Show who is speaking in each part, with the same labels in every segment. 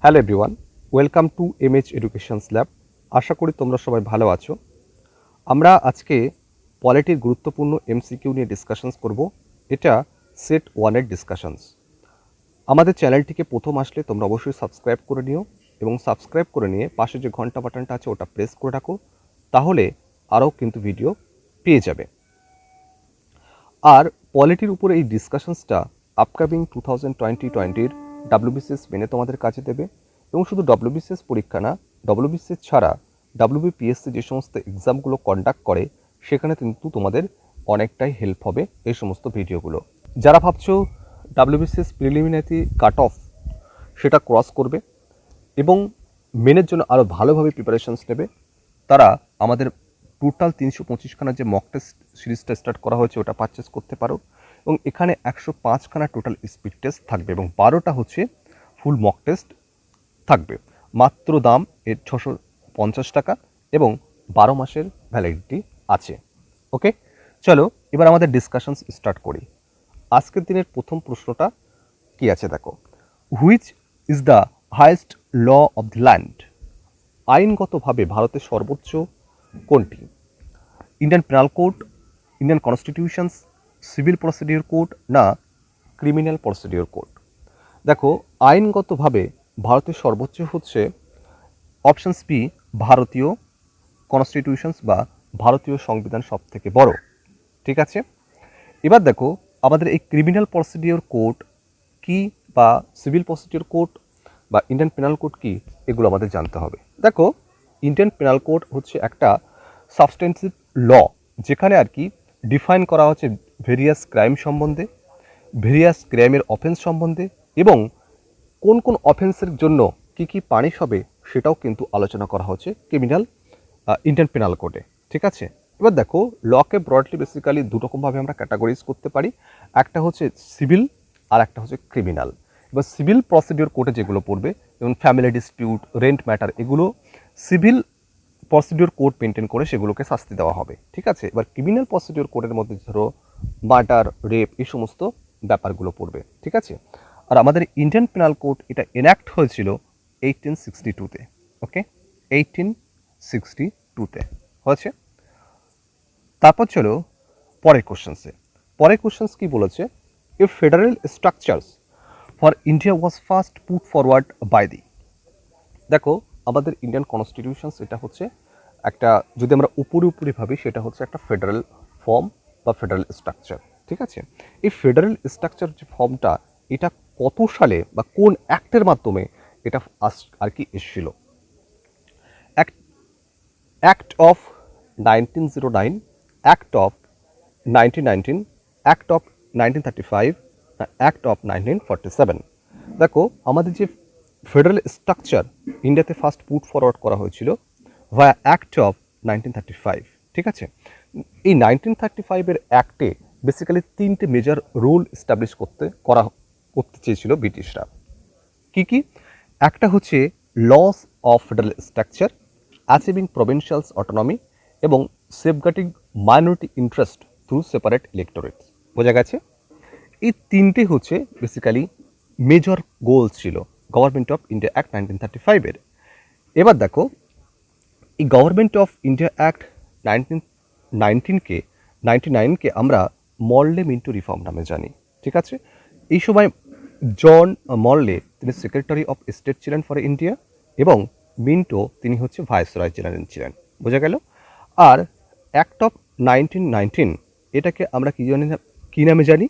Speaker 1: Hello everyone, welcome to MH educations lab. আশা করি তোমরা সবাই ভালো আছো। আমরা আজকে পলিটির গুরুত্বপূর্ণ এমসিকিউ নিয়ে ডিসকাশনস করব। এটা সেট ওয়ানের ডিসকাশনস। আমাদের চ্যানেলটিকে প্রথম আসলে তোমরা অবশ্যই সাবস্ক্রাইব করে নিও এবং সাবস্ক্রাইব করে নিয়ে পাশে যে ঘন্টা বাটনটা আছে ওটা প্রেস করে রাখো, তাহলে আরও কিন্তু ভিডিও পেয়ে যাবে। আর পলিটির উপরে এই ডিসকাশনসটা আপকামিং 2020-20 ডাব্লিউবিসিএস মেনে তোমাদের কাজে দেবে। এবং শুধু ডব্লিউবিসিএস পরীক্ষা না, ডব্লিউবিসিএস ছাড়া ডাব্লিউবিপিএসসি যে সমস্ত এক্সামগুলো কন্ডাক্ট করে সেখানে কিন্তু তোমাদের অনেকটাই হেল্প হবে এই সমস্ত ভিডিওগুলো। যারা ভাবছো ডাব্লিউবিসিএস প্রিলিমিনারি কাট অফ সেটা ক্রস করবে এবং মেনের জন্য আরও ভালোভাবে প্রিপারেশনস নেবে, তারা আমাদের টোটাল 325খানা যে মক টেস্ট সিরিজটা স্টার্ট করা হয়েছে ওটা পারচেস করতে পারো। এবং এখানে 105খানা টোটাল স্পিড টেস্ট থাকবে এবং 12টা হচ্ছে ফুল মক টেস্ট থাকবে। মাত্র দাম এর 650 টাকা এবং 12 মাসের ভ্যালিডিটি আছে। ওকে, চলো এবার আমাদের ডিসকাশনস স্টার্ট করি। আজকের দিনের প্রথম প্রশ্নটা কি আছে দেখো। Which is the highest law of the land? আইনগতভাবে ভারতের সর্বোচ্চ কোনটি? Indian penal code, Indian constitutions, civil procedure code না ক্রিমিনাল প্রসিডিওর কোড? দেখো, আইনগতভাবে ভারতের সর্বোচ্চ হচ্ছে অপশানস বি, ভারতীয় কনস্টিটিউশনস বা ভারতীয় সংবিধান সব থেকে বড়। ঠিক আছে, এবার দেখো আমাদের এই ক্রিমিনাল প্রসিডিওর কোড কি বা সিভিল প্রসিডিওর কোড বা ইন্ডিয়ান পেনাল কোড কি, এগুলো আমাদের জানতে হবে। দেখো, ইন্ডিয়ান পেনাল কোড হচ্ছে একটা সাবস্টেন্সিভ ল, যেখানে আর কি ডিফাইন করা হচ্ছে ভেরিয়াস ক্রাইম সম্বন্ধে, ভেরিয়াস ক্রাইমের অফেন্স সম্বন্ধে এবং কোন কোন অফেন্সের জন্য কি কি পানিশ হবে সেটাও কিন্তু আলোচনা করা হচ্ছে ক্রিমিনাল ইন্ডিয়ান পেনাল কোডে। ঠিক আছে, এবার দেখো লকে ব্রডলি বেসিক্যালি দুরকমভাবে আমরা ক্যাটাগরিজ করতে পারি। একটা হচ্ছে সিভিল আর একটা হচ্ছে ক্রিমিনাল। এবার সিভিল প্রসিডিওর কোডে যেগুলো পড়বে, যেমন ফ্যামিলি ডিসপিউট, রেন্ট ম্যাটার, এগুলো সিভিল প্রসিডিওর কোড মেনটেন করে সেগুলোকে শাস্তি দেওয়া হবে। ঠিক আছে, এবার ক্রিমিনাল প্রসিডিওর কোডের মধ্যে ধরো মার্ডার, রেপ, এই সমস্ত ব্যাপারগুলো পড়বে। ঠিক আছে, আর আমাদের ইন্ডিয়ান পেনাল কোড এটা এনাক্ট হয়েছিল 1862-তে। ওকে, 1862-তে হয়েছে। তারপর চলো পরের কোশ্চেন্সে। পরের কোশ্চেন্স কি বলেছে? A federal structures for India was first put forward by the. দেখো, আমাদের ইন্ডিয়ান কনস্টিটিউশনস এটা হচ্ছে একটা, যদি আমরা উপরে ভাবি, সেটা হচ্ছে একটা ফেডারেল ফর্ম বা ফেডারেল স্ট্রাকচার। ঠিক আছে, এই ফেডারেল স্ট্রাকচার যে ফর্মটা, এটা কত সালে বা কোন অ্যাক্টের মাধ্যমে এটা আর কি এসেছিল? Act of 1909, act of 1919, act of 1935, act of 1947। দেখো, আমাদের যে ফেডারেল স্ট্রাকচার ইন্ডিয়াতে ফার্স্ট পুট ফরওয়ার্ড করা হয়েছিল ভায়া অ্যাক্ট অফ 1935। ঠিক আছে, এই 1935-এর অ্যাক্টে বেসিক্যালি 3টে মেজর রুল এস্টাবলিশ করতে চেয়েছিল ব্রিটিশরা। কি কি? একটা হচ্ছে loss of federal structure, achieving provincials autonomy এবং safeguarding minority interest through separate electorates. বোঝা গেছে? এই তিনটে হচ্ছে বেসিক্যালি মেজর গোল ছিল গভর্নমেন্ট অফ ইন্ডিয়া অ্যাক্ট 1935-এর। এবার দেখো, এই গভর্নমেন্ট অফ ইন্ডিয়া অ্যাক্ট 1999-কে আমরা মরলে মিন্টো রিফর্ম নামে জানি। ঠিক আছে, এই সময় জন মরলে তিনি সেক্রেটারি অফ স্টেট ছিলেন ফর ইন্ডিয়া এবং মিন্টো তিনি হচ্ছে ভাইসরয় জেনারেল ছিলেন। বোঝা গেল? আর অ্যাক্ট অফ 1919 এটাকে আমরা কী নামে জানি?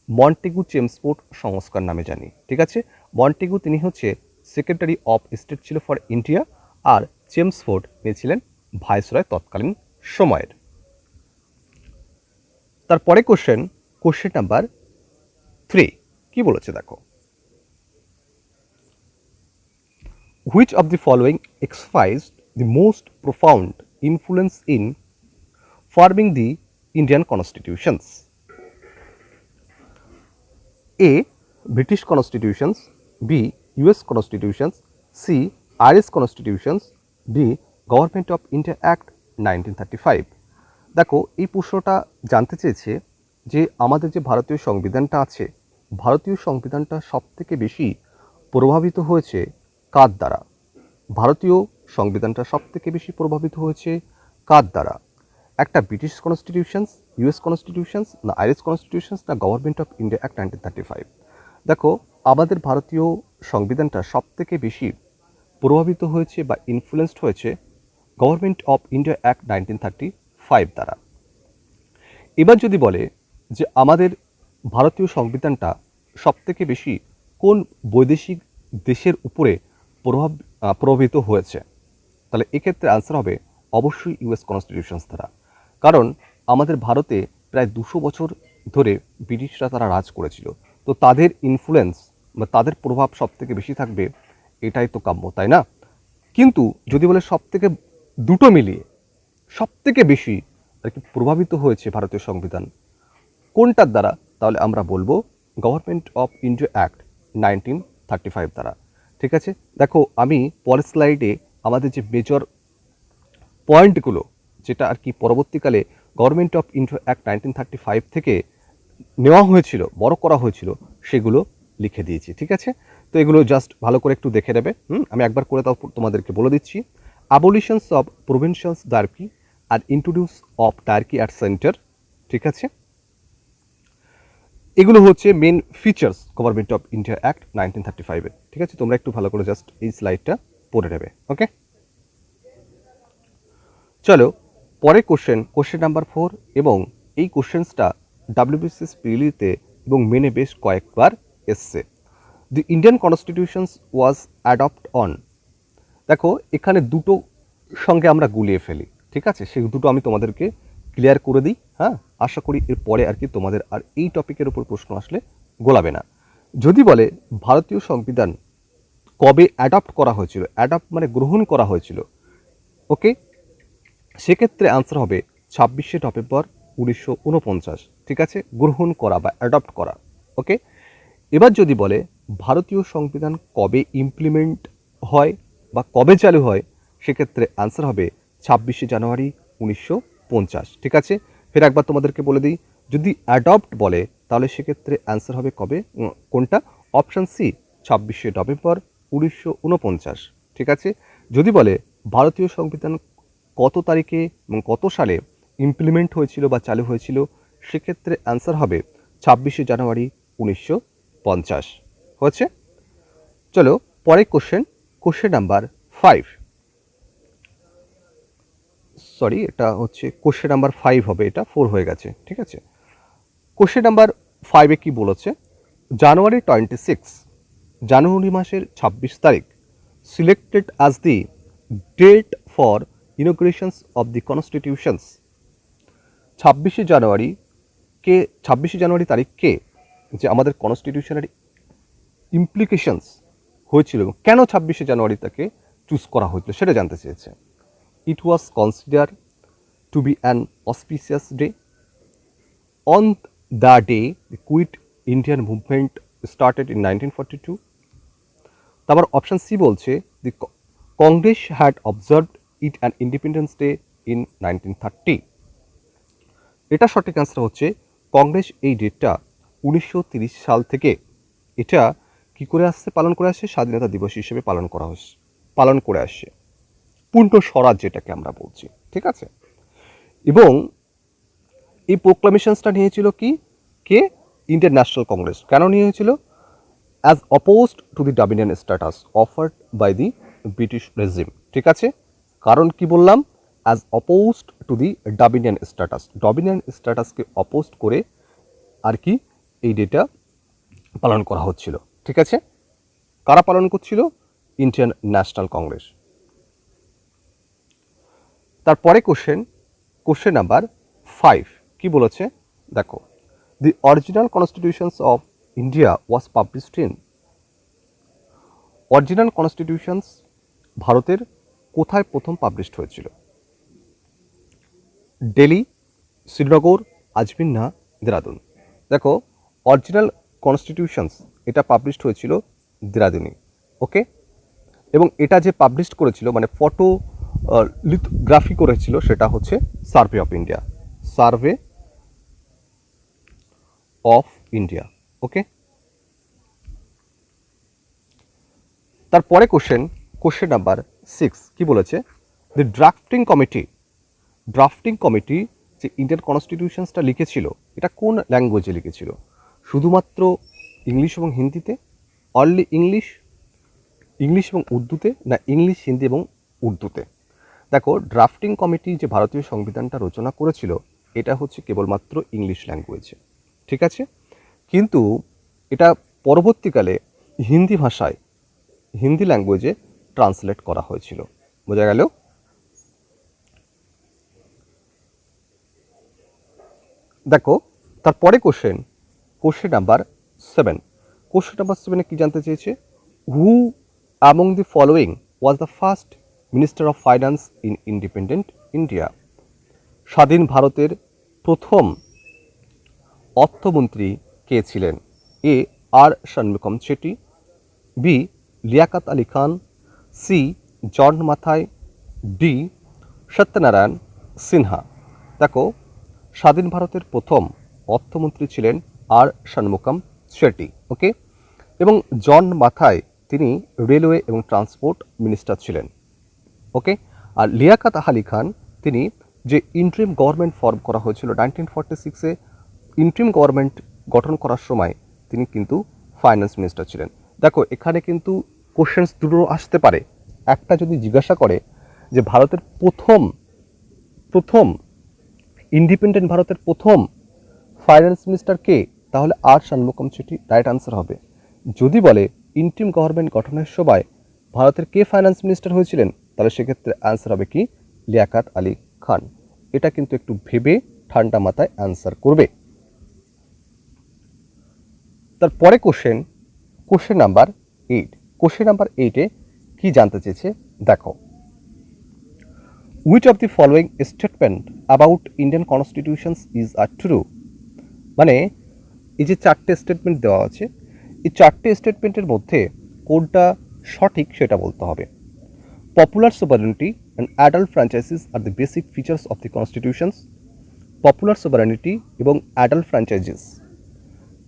Speaker 1: মন্টেগু চেমসফোর্ড সংস্কার নামে জানি। ঠিক আছে, মন্টেগু তিনি হচ্ছে সেক্রেটারি অফ স্টেট ছিল ফর ইন্ডিয়া আর চেমসফোর্ড তিনি ছিলেন ভাইসরয় তৎকালীন সময়ের। তারপরে কোশ্চেন নাম্বার 3 কি বলেছে দেখো। Which of the following exercised the most profound influence in forming the Indian constitutions? A. British constitutions, B. US constitutions, C. Irish constitutions, D. Government of India Act 1935। দেখো, এই প্রশ্নটা জানতে চেয়েছে যে আমাদের যে ভারতীয় সংবিধানটা আছে, ভারতীয় সংবিধানটা সবথেকে বেশি প্রভাবিত হয়েছে কার দ্বারা? ভারতীয় সংবিধানটা সবথেকে বেশি প্রভাবিত হয়েছে কার দ্বারা? একটা ব্রিটিশ কনস্টিটিউশনস, ইউএস কনস্টিটিউশনস, না আইরিশ কনস্টিটিউশনস, না গভর্নমেন্ট অফ ইন্ডিয়া অ্যাক্ট 1935? দেখো, আমাদের ভারতীয় সংবিধানটা সবথেকে বেশি প্রভাবিত হয়েছে বা ইনফ্লুয়েন্সড হয়েছে গভর্নমেন্ট অফ ইন্ডিয়া অ্যাক্ট 1935 দ্বারা। এবার যদি বলে যে আমাদের ভারতীয় সংবিধানটা সবথেকে বেশি কোন বৈদেশিক দেশের উপরে প্রভাবিত হয়েছে, তাহলে এক্ষেত্রে আনসার হবে অবশ্যই ইউএস কনস্টিটিউশনস দ্বারা। কারণ আমাদের ভারতে প্রায় 200 বছর ধরে ব্রিটিশরা তারা রাজ করেছিল, তো তাদের ইনফ্লুয়েন্স বা তাদের প্রভাব সবথেকে বেশি থাকবে, এটাই তো কাম্য, তাই না? কিন্তু যদি বলে সবথেকে দুটো মিলিয়ে সবথেকে বেশি আর কি প্রভাবিত হয়েছে ভারতীয় সংবিধান কোনটার দ্বারা, তাহলে আমরা বলবো গভর্নমেন্ট অফ ইন্ডিয়া অ্যাক্ট 1935 দ্বারা। ঠিক আছে, দেখো আমি পরের স্লাইডে আমাদের যে মেজর পয়েন্টগুলো যেটা আর কি পরবর্তীকালে গভর্নমেন্ট অফ ইন্ডিয়া অ্যাক্ট 1935 থেকে নেওয়া হয়েছিল, বড় করা হয়েছিল, সেগুলো লিখে দিয়েছি। ঠিক আছে, তো এগুলো জাস্ট ভালো করে একটু দেখে নেবে। আমি একবার করে তাও তোমাদেরকে বলে দিচ্ছি। অ্যাবলিশনস অফ প্রভিনশিয়াল ডার্কি আর introduce of diarchy at centre. ঠিক আছে, এগুলো হচ্ছে main features government of India act 1935-এর। ঠিক আছে, তোমরা একটু ভালো করে জাস্ট এই স্লাইডটা পড়ে নেবে। ওকে, চলো পরে কোশ্চেন নাম্বার 4, এবং এই কোশ্চেন্সটা ডাব্লিউবিসিএস প্রিলিতে এবং মেনে বেশ কয়েকবার এসছে। The Indian constitutions was adopt on. দেখো, এখানে দুটো সঙ্গে আমরা গুলিয়ে ফেলি। ঠিক আছে, সেই দুটো আমি তোমাদেরকে ক্লিয়ার করে দিই। হ্যাঁ, আশা করি এর পরে আর কি তোমাদের আর এই টপিকের উপর প্রশ্ন আসলে গোলাবে না। যদি বলে ভারতীয় সংবিধান কবে অ্যাডপ্ট করা হয়েছিল, অ্যাডপ্ট মানে গ্রহণ করা হয়েছিল, ওকে, সেক্ষেত্রে আনসার হবে 26শে নভেম্বর 1949। ঠিক আছে, গ্রহণ করা বা অ্যাডপ্ট করা। ওকে, এবার যদি বলে ভারতীয় সংবিধান কবে ইমপ্লিমেন্ট হয় বা কবে চালু হয়, সেক্ষেত্রে আনসার হবে 26শে জানুয়ারি 1950। ঠিক আছে, ফের একবার তোমাদেরকে বলে দিই, যদি অ্যাডপ্ট বলে তাহলে সেক্ষেত্রে অ্যান্সার হবে কবে, কোনটা? অপশান সি, 26শে নভেম্বর 1949। ঠিক আছে, যদি বলে ভারতীয় সংবিধান কত তারিখে এবং কত সালে ইমপ্লিমেন্ট হয়েছিল বা চালু হয়েছিল, সেক্ষেত্রে অ্যান্সার হবে 26শে জানুয়ারি 1950। হচ্ছে, চলো পরে কোশ্চেন নাম্বার 5। সরি, এটা হচ্ছে কোশ্চেন নাম্বার 5 হবে, এটা 4 হয়ে গেছে। ঠিক আছে, কোশ্চেন নাম্বার 5-এ কি বলেছে? জানুয়ারি 26, জানুয়ারি মাসের 26 তারিখ selected as the date for inaugurations of the constitutions. 26শে জানুয়ারি কে, 26শে জানুয়ারি তারিখ কে যে আমাদের কনস্টিটিউশনের ইমপ্লিকেশনস হয়েছিল, কেন 26শে জানুয়ারি তাকে চুজ করা হয়েছিল সেটা জানতে চেয়েছে। It was consider to be an auspicious day on the day the quit Indian movement started in 1942। তারপর অপশান সি বলছে the Congress had observed it an independence day in 1930। এটা সঠিক অ্যান্সার হচ্ছে কংগ্রেস এই ডেটটা 1930 সাল থেকে এটা কি করে আসছে, পালন করে আসছে, স্বাধীনতা দিবস হিসেবে পালন করে আসছে, পূর্ণ স্বরাজ যেটাকে আমরা বলছি। ঠিক আছে, এবং এই প্রোক্লামেশনসটা নিয়েছিল কে? Indian national Congress. কেন নিয়েছিল? As opposed to the dominion status offered by the British regime. ঠিক আছে, কারণ কি বললাম? As opposed to the dominion স্ট্যাটাসকে অপোজড করে আর কি এই ডেটা পালন করা হচ্ছিল। ঠিক আছে, কারা পালন করছিল? Indian national Congress. তারপরে কোশ্চেন নাম্বার 5 কি বলেছে? দেখো, দি original constitutions of India was published in. Original constitutions ভারতের কোথায় প্রথম পাবলিশড হয়েছিল? দিল্লি, শ্রীনগর, আজমির, না দেরাদুন? দেখো, অরিজিনাল কনস্টিটিউশনস এটা পাবলিশড হয়েছিল দেরাদুনে। ওকে, এবং এটা যে পাবলিশড করেছিল মানে ফটো লিথোগ্রাফি করেছিল সেটা হচ্ছে সার্ভে অফ ইন্ডিয়া। ওকে, তারপরে কোশ্চেন নাম্বার 6 কি বলেছে, দি ড্রাফটিং কমিটি যে ইন্ডিয়ান কনস্টিটিউশনসটা লিখেছিল এটা কোন ল্যাঙ্গুয়েজে লিখেছিল? শুধুমাত্র ইংলিশ এবং হিন্দিতে, অনলি ইংলিশ এবং উর্দুতে, না ইংলিশ, হিন্দি এবং উর্দুতে? দেখো, ড্রাফটিং কমিটি যে ভারতীয় সংবিধানটা রচনা করেছিল এটা হচ্ছে কেবলমাত্র ইংলিশ ল্যাঙ্গুয়েজে, ঠিক আছে? কিন্তু এটা পরবর্তীকালে হিন্দি ল্যাঙ্গুয়েজে ট্রান্সলেট করা হয়েছিল। বোঝা গেল? দেখো, তারপরে কোশ্চেন নাম্বার 7। কোশ্চেন নাম্বার 7-এ কি জানতে চেয়েছে? হু among the following was the first minister of finance in independent India? স্বাধীন ভারতের প্রথম অর্থমন্ত্রী কে ছিলেন? এ আর ষণ্মুখম চেট্টি, বি লিয়াকত আলী খান, সি জন মাথাই, ডি সত্যনারায়ণ সিনহা। দেখো, স্বাধীন ভারতের প্রথম অর্থমন্ত্রী ছিলেন আর ষণ্মুখম চেট্টি, ওকে? এবং জন মাথাই তিনি রেলওয়ে এবং ট্রান্সপোর্ট মিনিস্টার ছিলেন, ওকে? আর লিয়াকত আলী খান তিনি যে ইন্টারিম গভর্নমেন্ট ফর্ম করা হয়েছিল 1946-এ, ইন্টারিম গভর্নমেন্ট গঠন করার সময় তিনি কিন্তু ফাইন্যান্স মিনিস্টার ছিলেন। দেখো, এখানে কিন্তু কোশ্চেন্স দুটো আসতে পারে। একটা যদি জিজ্ঞাসা করে যে ভারতের প্রথম ইন্ডিপেন্ডেন্ট ভারতের প্রথম ফাইন্যান্স মিনিস্টার কে, তাহলে আর ষণ্মুখম চেট্টি রাইট আনসার হবে। যদি বলে ইন্টারিম গভর্নমেন্ট গঠনের সময় ভারতের কে ফাইন্যান্স মিনিস্টার হয়েছিলেন, তাহলে সেক্ষেত্রে অ্যান্সার হবে কি? লিয়াকত আলী খান। এটা কিন্তু একটু ভেবে ঠান্ডা মাথায় অ্যান্সার করবে। তারপরে কোশ্চেন নাম্বার 8। কোশ্চেন নাম্বার 8-এ কি জানতে চেয়েছে দেখো, which of the following statement about Indian constitutions is a true? মানে এই যে চারটে স্টেটমেন্ট দেওয়া আছে, এই চারটে স্টেটমেন্টের মধ্যে কোনটা সঠিক সেটা বলতে হবে। Popular sovereignty and adult franchises are the basic features of the constitutions. Popular sovereignty এবং অ্যাডাল্ট ফ্র্যাঞ্চাইজিস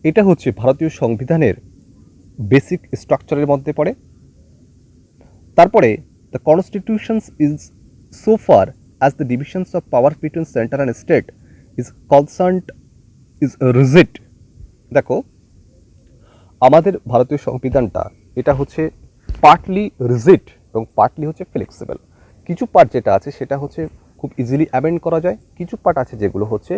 Speaker 1: এটা হচ্ছে ভারতীয় সংবিধানের বেসিক স্ট্রাকচারের মধ্যে পড়ে। তারপরে the constitutions is so far as the divisions of power between center and state is concerned is rigid. দেখো, আমাদের ভারতীয় সংবিধানটা এটা হচ্ছে পার্টলি রিজিড এবং পার্টলি হচ্ছে ফ্লেক্সিবল। কিছু পার্ট যেটা আছে সেটা হচ্ছে খুব ইজিলি অ্যামেন্ড করা যায়, কিছু পার্ট আছে যেগুলো হচ্ছে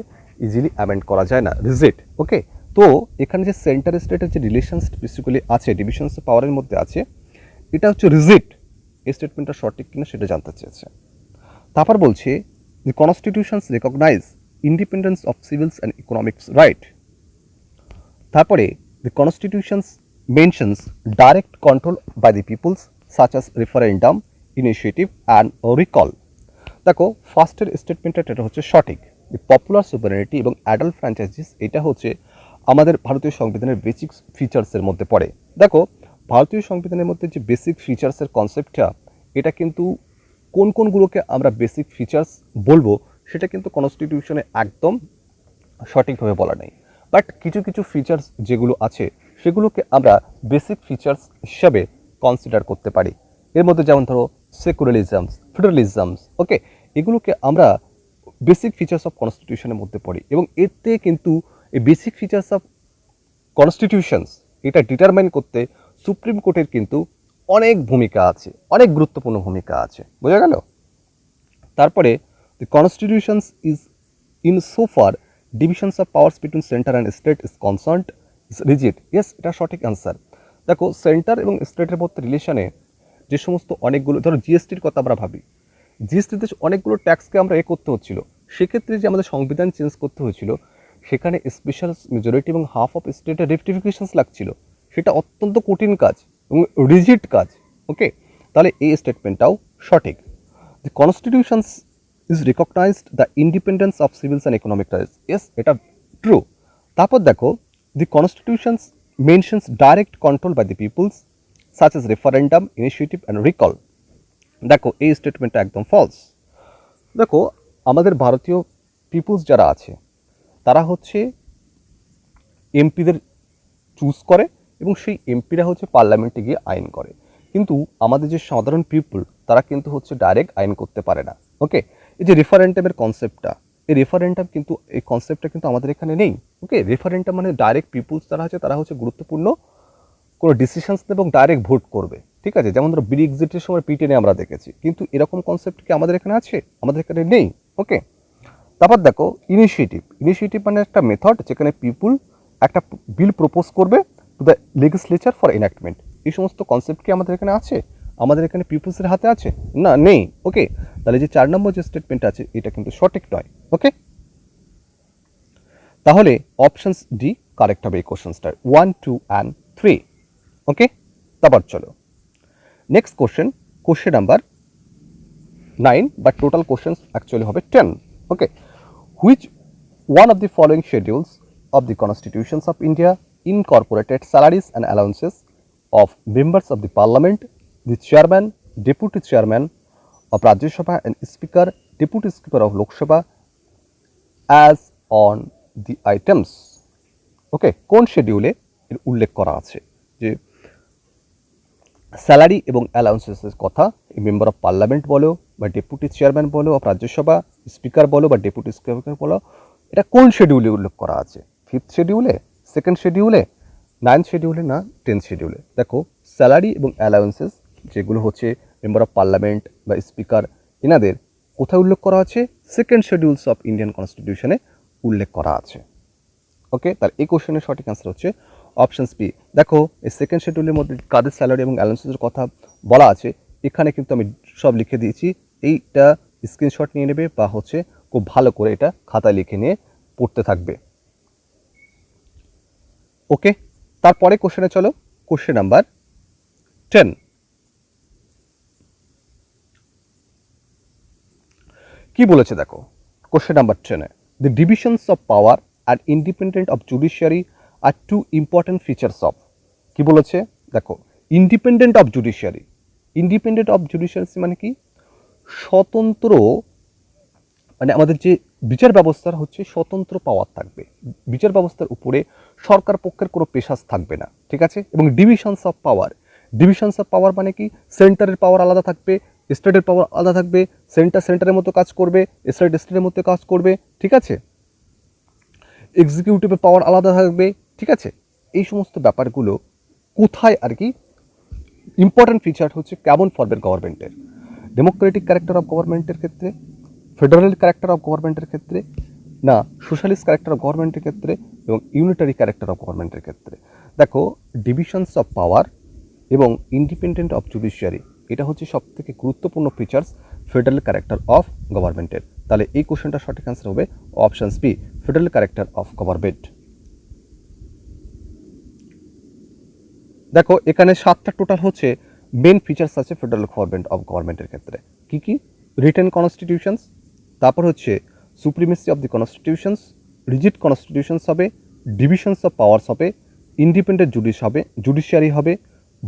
Speaker 1: ইজিলি অ্যামেন্ড করা যায় না, রিজিড, ওকে? তো এখানে যে সেন্টার স্টেটের যে রিলেশনস বেসিক্যালি আছে, ডিভিশনস অফ পাওয়ারের মধ্যে আছে, এটা হচ্ছে রিজিড। এই স্টেটমেন্টটা সঠিক কিনা সেটা জানতে চেয়েছে। তারপর বলছে the constitutions recognize independence of civils and economics right. তারপরে the constitutions mentions direct control by the peoples such as referendum, initiative and recall. দেখো, ফার্স্টের স্টেটমেন্টটা এটা হচ্ছে সঠিক। দি পপুলার সুপারিনিটি এবং অ্যাডাল্ট ফ্র্যাঞ্চাইজিস এটা হচ্ছে আমাদের ভারতীয় সংবিধানের বেসিক ফিচার্সের মধ্যে পড়ে। দেখো, ভারতীয় সংবিধানের মধ্যে যে বেসিক ফিচার্সের কনসেপ্টটা, এটা কিন্তু কোনগুলোকে আমরা বেসিক ফিচার্স বলবো সেটা কিন্তু কনস্টিটিউশনে একদম সঠিকভাবে বলা নেই। বাট কিছু ফিচার্স যেগুলো আছে সেগুলোকে আমরা বেসিক ফিচার্স হিসাবে কনসিডার করতে পারি। এর মধ্যে যেমন ধরো সেকুলারিজমস, ফেডারালিজমস, ওকে? এগুলোকে আমরা বেসিক ফিচার্স অফ কনস্টিটিউশনের মধ্যে পড়ি এবং এতে কিন্তু এই বেসিক ফিচার্স অফ কনস্টিটিউশনস এটা ডিটারমাইন করতে সুপ্রিম কোর্টের কিন্তু অনেক ভূমিকা আছে, অনেক গুরুত্বপূর্ণ ভূমিকা আছে। বোঝা গেল? তারপরে the constitutions is in so far divisions of powers between centre and state is concerned is rigid. Yes, এটা সঠিক অ্যান্সার। দেখো, সেন্টার এবং স্টেটের মধ্যে রিলেশনে যে সমস্ত অনেকগুলো, ধরো জিএসটির কথা আমরা ভাবি, জিএসটিতে অনেকগুলো ট্যাক্সকে আমরা করতে হচ্ছিল, সেক্ষেত্রে যে আমাদের সংবিধান চেঞ্জ করতে হয়েছিল সেখানে স্পেশাল মেজরিটি এবং হাফ অফ স্টেটের রেক্টিফিকেশনস লাগছিল, সেটা অত্যন্ত কঠিন কাজ এবং রিজিড কাজ, ওকে? তাহলে এই স্টেটমেন্টটাও সঠিক। The constitutions is recognized the independence of civils and economic rights. Yes, এটা ট্রু। তারপর দেখো, the constitutions mentions direct control by the peoples such as referendum, initiative and recall. দেখো, এই স্টেটমেন্টটা একদম ফলস। দেখো, আমাদের ভারতীয় পিপুলস যারা আছে তারা হচ্ছে এমপিদের চুজ করে এবং সেই এমপিরা হচ্ছে পার্লামেন্টে গিয়ে আইন করে, কিন্তু আমাদের যে সাধারণ পিপল তারা কিন্তু হচ্ছে ডাইরেক্ট আইন করতে পারে না। ওকে, এই যে রেফারেন্ডামের কনসেপ্টটা, এই রেফারেন্ডাম কিন্তু এই কনসেপ্টটা কিন্তু আমাদের এখানে নেই। ওকে, রেফারেন্ডাম মানে ডাইরেক্ট পিপুলস তারা হচ্ছে গুরুত্বপূর্ণ কোনো ডিসিশনস এবং ডাইরেক্ট ভোট করবে। ঠিক আছে, যেমন ধরো ব্রেক্সিটের সময় ব্রিটেনে আমরা দেখেছি, কিন্তু এরকম কনসেপ্ট কি আমাদের এখানে আছে? আমাদের এখানে নেই। ওকে, তারপর দেখো ইনিশিয়েটিভ মানে একটা মেথড যেখানে পিপুল একটা বিল প্রপোজ করবে to the legislature for enactment. এই সমস্ত কনসেপ্ট কি আমাদের এখানে আছে? আমাদের এখানে পিপুলসের হাতে আছে না, নেই। ওকে, তাহলে যে 4 নম্বর যে স্টেটমেন্ট আছে এটা কিন্তু সঠিক নয়। ওকে, তাহলে অপশনস ডি কারেক্ট হবে এই কোশ্চেনসটার 1, 2 অ্যান্ড 3। ওকে, তারপর চলো next question number 9, but total questions actually হবে 10. Okay, which one of the following schedules of the constitutions of India incorporated salaries and allowances of members of the parliament, the chairman, deputy chairman of Rajya Sabha and speaker, deputy speaker of Lok Sabha as on the items? ওকে, কোন শিডিউলে এর উল্লেখ করা আছে যে salary এবং অ্যালাউন্সেসের কথা member of parliament বলো বা ডেপুটি চেয়ারম্যান বলো অফ রাজ্যসভা, স্পিকার বলো বা ডেপুটি স্পিকার বলো, এটা কোন শিডিউলে উল্লেখ করা আছে? 5th শিডিউলে, 2nd শিডিউলে, 9th শিডিউলে না 10th শিডিউলে? দেখো, স্যালারি এবং অ্যালাউন্সেস যেগুলো হচ্ছে মেম্বার অফ পার্লামেন্ট বা স্পিকার এনাদের কোথায় উল্লেখ করা আছে? 2nd শিডিউলস অফ ইন্ডিয়ান কনস্টিটিউশনে উল্লেখ করা আছে। ওকে, তার এই কোশ্চেনের সঠিক অ্যান্সার হচ্ছে অপশনস বি। দেখো, এই 2nd শিডিউলের মধ্যে কাদের স্যালারি এবং অ্যালাউন্সেসের কথা বলা আছে এখানে কিন্তু আমি সব লিখে দিয়েছি। এইটা স্ক্রিনশট নিয়ে নেবে বা হচ্ছে খুব ভালো করে এটা খাতায় লিখে নিয়ে পড়তে থাকবে। ওকে, তারপরে কোশ্চেনে চলো, কোশ্চেন নাম্বার 10। কি বলেছে দেখো, কোশ্চেন নাম্বার 10-এ দ্য ডিভিশনস অফ পাওয়ার আর independent of judiciary are 2 important features of. কি বলেছে দেখো, independent of judiciary. Independent of judiciary মানে কি? স্বতন্ত্র, মানে আমাদের যে বিচার ব্যবস্থার হচ্ছে স্বতন্ত্র পাওয়ার থাকবে, বিচার ব্যবস্থার উপরে সরকার পক্ষের কোনো পেশাস থাকবে না। ঠিক আছে, এবং ডিভিশনস অফ পাওয়ার মানে কি? সেন্টারের পাওয়ার আলাদা থাকবে, স্টেটের পাওয়ার আলাদা থাকবে, সেন্টারের মতো কাজ করবে, স্টেটের মতো কাজ করবে। ঠিক আছে, এক্সিকিউটিভের পাওয়ার আলাদা থাকবে। ঠিক আছে, এই সমস্ত ব্যাপারগুলো কোথায় আর কি ইম্পর্টেন্ট ফিচার হচ্ছে কেমন ফর্মের গভর্নমেন্টের? ডেমোক্রেটিক ক্যারেক্টার অফ গভর্নমেন্টের ক্ষেত্রে, ফেডারেল ক্যারেক্টার অফ গভর্নমেন্টের ক্ষেত্রে, না সোশ্যালিস্ট ক্যারেক্টার অফ গভর্নমেন্টের ক্ষেত্রে, এবং ইউনিটারি ক্যারেক্টার অফ গভর্নমেন্টের ক্ষেত্রে? দেখো, ডিভিশনস অফ পাওয়ার এবং ইন্ডিপেন্ডেন্ট অফ জুডিশিয়ারি এটা হচ্ছে সব থেকে গুরুত্বপূর্ণ ফিচার্স ফেডারেল ক্যারেক্টার অফ গভর্নমেন্টের। তাহলে এই কোশ্চেনটা সঠিক অ্যান্সার হবে options B, federal character of government. দেখো, এখানে 7টা টোটাল হচ্ছে মেন ফিচার্স আছে ফেডারেল গভর্নমেন্টের ক্ষেত্রে। কি কি? রিটেন কনস্টিটিউশনস, তারপর হচ্ছে supremacy of the constitutions, rigid constitutions হবে, ডিভিশনস অফ পাওয়ার্স হবে, ইন্ডিপেন্ডেন্ট জুডিশিয়ারি হবে,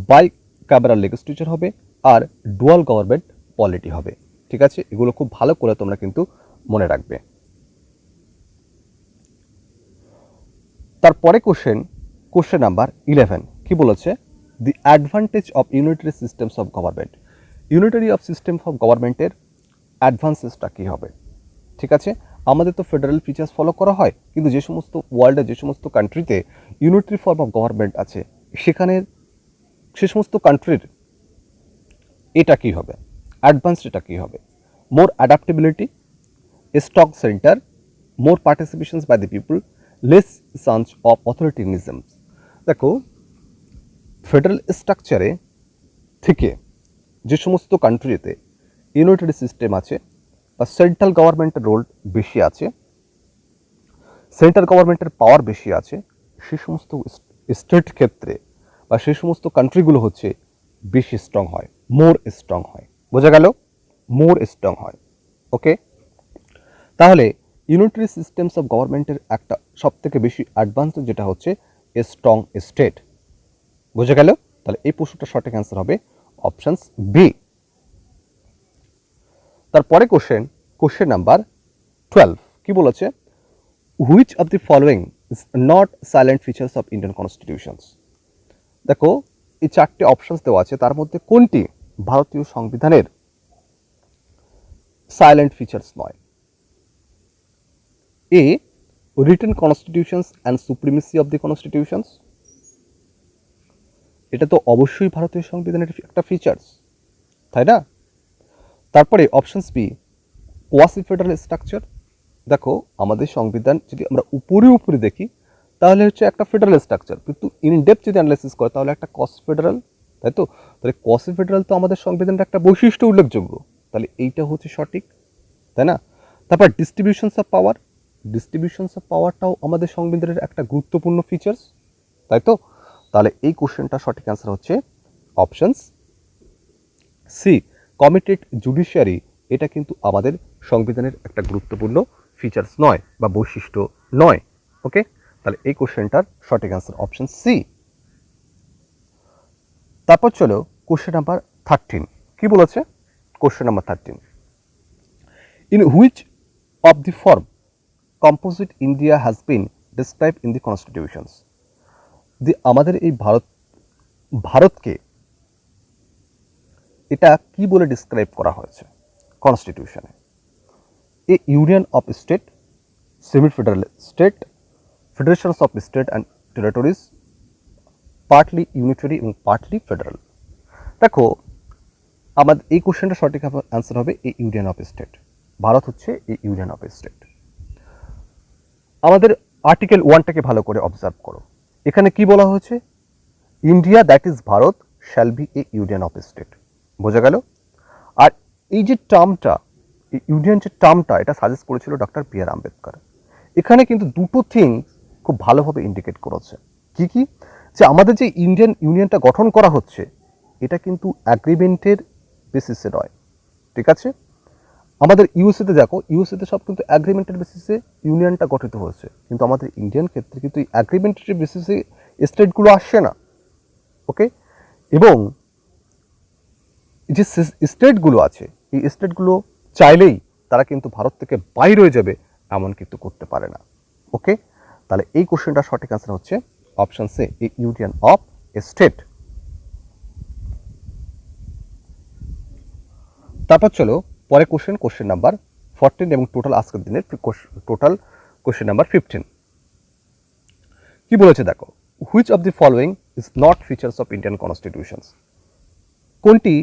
Speaker 1: বাই ক্যামেরাল লেজিসলেচার হবে, আর ডুয়াল গভর্নমেন্ট পলিটি হবে। ঠিক আছে, এগুলো খুব ভালো করে তোমরা কিন্তু মনে রাখবে। তারপরে কোশ্চেন নাম্বার 11 কি বলেছে? The advantage of unitary systems of government. Unitary of system of গভর্নমেন্টের অ্যাডভান্সেসটা কী হবে? ঠিক আছে, আমাদের তো ফেডারেল ফিচার্স ফলো করা হয়, কিন্তু যে সমস্ত ওয়ার্ল্ডে যে সমস্ত কান্ট্রিতে ইউনিটারি ফর্ম অফ গভর্নমেন্ট আছে সেখানে সে সমস্ত কান্ট্রির এটা কী হবে? অ্যাডভান্স এটা কী হবে? More adaptability, strong centre, more participations by the people, less chance of authoritarianisms. দেখো, ফেডারেল স্ট্রাকচারে থেকে যে সমস্ত কান্ট্রিতে ইউনিটারি সিস্টেম আছে বা সেন্ট্রাল গভর্নমেন্টের রোল বেশি আছে, সেন্ট্রাল গভর্নমেন্টের পাওয়ার বেশি আছে, সে সমস্ত স্টেট ক্ষেত্রে বা সেই সমস্ত কান্ট্রিগুলো হচ্ছে বেশি স্ট্রং হয়, মোর স্ট্রং হয়। বোঝা গেল? মোর স্ট্রং হয়। ওকে, তাহলে ইউনিটারি সিস্টেমস অফ গভর্নমেন্টের একটা সবথেকে বেশি অ্যাডভান্স যেটা হচ্ছে এ স্ট্রং স্টেট। বোঝা গেল? তাহলে এই প্রশ্নটা সঠিক অ্যান্সার হবে অপশনস বি। তারপরে কোশ্চেন নাম্বার 12 কি বলেছে? Which of the following is not silent features of Indian constitutions. দেখো, এই চারটে অপশনস দেওয়া আছে, তার মধ্যে কোনটি ভারতীয় সংবিধানের সাইলেন্ট ফিচার্স নয়? A, written constitutions and supremacy of the constitutions, এটা তো অবশ্যই ভারতীয় সংবিধানের একটা ফিচার্স, তাই না? তারপরে options B, quasi federal structure. দেখো আমাদের সংবিধান যদি আমরা উপরে উপরে দেখি তাহলে হচ্ছে একটা ফেডারেল স্ট্রাকচার, কিন্তু ইন ডেপথ যদি অ্যানালাইসিস করে তাহলে একটা কস ফেডারেল, তাই তো? তাহলে কসি ফেডারেল তো আমাদের সংবিধানের একটা বৈশিষ্ট্য উল্লেখযোগ্য, তাহলে এইটা হচ্ছে সঠিক, তাই না? তারপর distributions of power, distributions of পাওয়ারটাও আমাদের সংবিধানের একটা গুরুত্বপূর্ণ ফিচার্স, তাই তো? তাহলে এই কোশ্চেনটা সঠিক অ্যান্সার হচ্ছে অপশনস সি, কমিটেড জুডিশিয়ারি। এটা কিন্তু আমাদের সংবিধানের একটা গুরুত্বপূর্ণ ফিচার্স নয় বা বৈশিষ্ট্য নয়। ওকে, তাহলে এই কোশ্চেনটার সঠিক অ্যান্সার অপশন সি। তারপর চলো কোশ্চেন নাম্বার 13। কি বলেছে question number 13? In which of the form composite India has been describe in the constitutions. আমাদের এই ভারতকে এটা কি বলে ডিসক্রাইব করা হয়েছে কনস্টিটিউশনে? A union of state, semi federal state, federations of state and territories, partly unitary এবং পার্টলি ফেডারেল। দেখো আমাদের এই কোশ্চেনটা সঠিক অ্যান্সার হবে এ ইউনিয়ন অফ স্টেট। ভারত হচ্ছে এ ইউনিয়ন অফ স্টেট। আমাদের আর্টিকেল 1টাকে ভালো করে অবজার্ভ করো, এখানে কি বলা হয়েছে? India that is Bharat shall B A union of state. বোঝা গেল? আর এই যে টার্মটা, এই ইউনিয়ন যে টার্মটা, এটা সাজেস্ট করেছিল ডক্টর বি আর আম্বেদকর। এখানে কিন্তু দুটো থিংস খুব ভালোভাবে ইন্ডিকেট করেছে। কি কি? যে আমাদের যে ইন্ডিয়ান ইউনিয়নটা গঠন করা হচ্ছে এটা কিন্তু অ্যাগ্রিমেন্টের বেসিসে নয়, ঠিক আছে? আমাদের ইউএসএতে দেখো, ইউএসএতে সব কিন্তু অ্যাগ্রিমেন্টের বেসিসে ইউনিয়নটা গঠিত হয়েছে, কিন্তু আমাদের ইন্ডিয়ান ক্ষেত্রে কিন্তু এই অ্যাগ্রিমেন্টের বেসিসে স্টেটগুলো আসছে না। ওকে, এবং যে স্টেটগুলো আছে এই স্টেটগুলো চাইলেই তারা কিন্তু ভারত থেকে বাইরে হয়ে যাবে এমন কিন্তু করতে পারে না। ওকে, তাহলে এই কোশ্চেনটা সঠিক অ্যান্সার হচ্ছে option C, a union of state. তারপর চলো পরে কোশ্চেন নাম্বার 14 এবং টোটাল আজকের দিনের টোটাল কোশ্চেন নাম্বার 15। কি বলেছে দেখো, which of the following is not features of Indian constitutions. কোনটি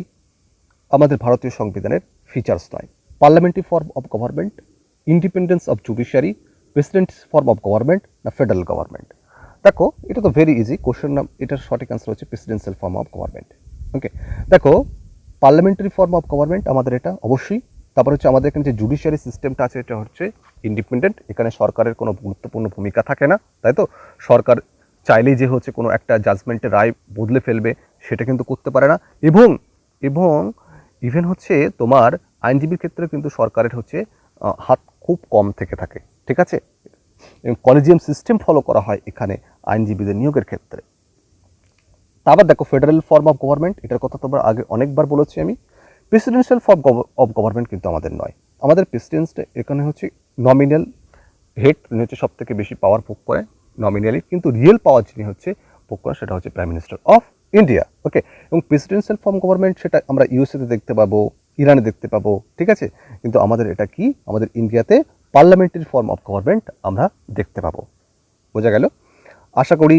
Speaker 1: আমাদের ভারতীয় সংবিধানের ফিচার্স নয়? Parliamentary form of government, independence of judiciary, president form of government, না ফেডারেল গভর্নমেন্ট? দেখো এটা তো ভেরি ইজি কোশ্চেন, এটার সঠিক অ্যান্সার হচ্ছে প্রেসিডেন্সিয়াল ফর্ম অফ গভর্নমেন্ট। ওকে, দেখো পার্লামেন্টারি ফর্ম অফ গভর্নমেন্ট আমাদের এটা অবশ্যই। তারপর হচ্ছে আমাদের এখানে যে জুডিশিয়ারি সিস্টেমটা আছে এটা হচ্ছে ইন্ডিপেন্ডেন্ট, এখানে সরকারের কোনো গুরুত্বপূর্ণ ভূমিকা থাকে না, তাই তো? সরকার চাইলেই যে হচ্ছে কোনো একটা জাজমেন্টের রায় বদলে ফেলবে সেটা কিন্তু করতে পারে না। এবং এবং ইভেন হচ্ছে তোমার আইনজীবীর ক্ষেত্রে কিন্তু সরকারের হচ্ছে হাত খুব কম থেকে থাকে, ঠিক আছে? এবং কলেজিয়াম সিস্টেম ফলো করা হয় এখানে আইনজীবীদের নিয়োগের ক্ষেত্রে। তারপর দেখো ফেডারেল ফর্ম অফ গভর্নমেন্ট, এটার কথা তোমরা আগে অনেকবার বলেছি আমি। প্রেসিডেন্সিয়াল ফর্ম অফ গভর্নমেন্ট কিন্তু আমাদের নয়, আমাদের প্রেসিডেন্ট এখানে হচ্ছে নমিনাল হেড, উনি হচ্ছে সব থেকে বেশি পাওয়ার ভোগ করে নমিনালি, কিন্তু রিয়েল পাওয়ার যিনি হচ্ছে ভোগ করে সেটা হচ্ছে প্রাইম মিনিস্টার অফ ইন্ডিয়া। ওকে, এবং প্রেসিডেন্সিয়াল ফর্ম গভর্নমেন্ট সেটা আমরা ইউএসএতে দেখতে পাবো, ইরানে দেখতে পাবো, ঠিক আছে? কিন্তু আমাদের এটা কি, আমাদের ইন্ডিয়াতে পার্লামেন্টারি ফর্ম অফ গভর্নমেন্ট আমরা দেখতে পাবো। বোঝা গেল? আশা করি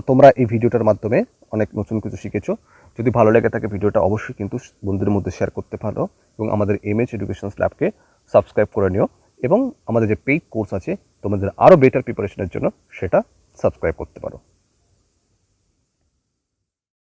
Speaker 1: তোমরা এই ভিডিওটার মাধ্যমে অনেক নতুন কিছু শিখেছো। যদি ভালো লেগে থাকে ভিডিওটা অবশ্যই কিন্তু বন্ধুদের মধ্যে শেয়ার করতে পারো, এবং আমাদের এমএচ এডুকেশন ল্যাবকে সাবস্ক্রাইব করে নিও, এবং আমাদের যে পেইড কোর্স আছে তোমাদের আরও বেটার প্রিপারেশনের জন্য সেটা সাবস্ক্রাইব করতে পারো।